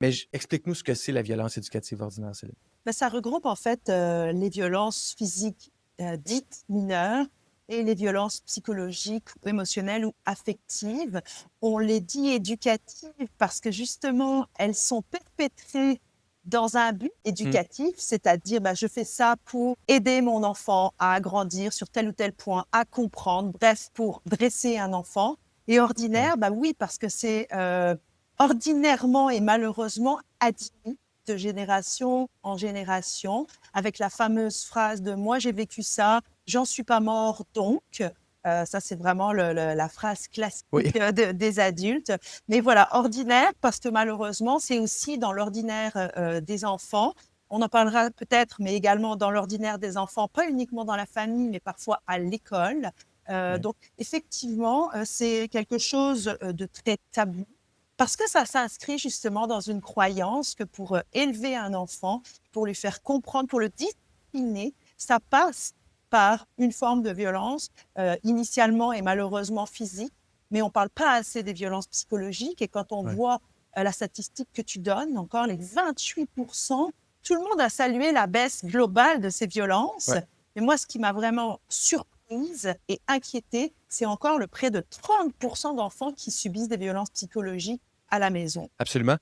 Mais explique-nous ce que c'est la violence éducative ordinaire, Céline. Ben, ça regroupe en fait les violences physiques dites mineures et les violences psychologiques, ou émotionnelles ou affectives. On les dit éducatives parce que justement, elles sont perpétrées dans un but Mm. éducatif, c'est-à-dire ben, je fais ça pour aider mon enfant à grandir sur tel ou tel point, à comprendre, bref, pour dresser un enfant. Et Ouais. ordinaire, ben oui, parce que c'est ordinairement et malheureusement admis de génération en génération, avec la fameuse phrase de moi j'ai vécu ça, j'en suis pas mort donc. Ça, c'est vraiment la phrase classique Oui. des adultes. Mais voilà, ordinaire, parce que malheureusement, c'est aussi dans l'ordinaire des enfants. On en parlera peut-être, mais également dans l'ordinaire des enfants, pas uniquement dans la famille, mais parfois à l'école. Ouais. Donc, effectivement, c'est quelque chose de très tabou parce que ça s'inscrit justement dans une croyance que pour élever un enfant, pour lui faire comprendre, pour le discipliner, ça passe par une forme de violence, initialement et malheureusement physique, mais on ne parle pas assez des violences psychologiques. Et quand on Ouais. voit la statistique que tu donnes, encore les 28%, tout le monde a salué la baisse globale de ces violences. Ouais. Mais moi, ce qui m'a vraiment surprise et inquiétée, c'est encore le près de 30% d'enfants qui subissent des violences psychologiques à la maison. Absolument.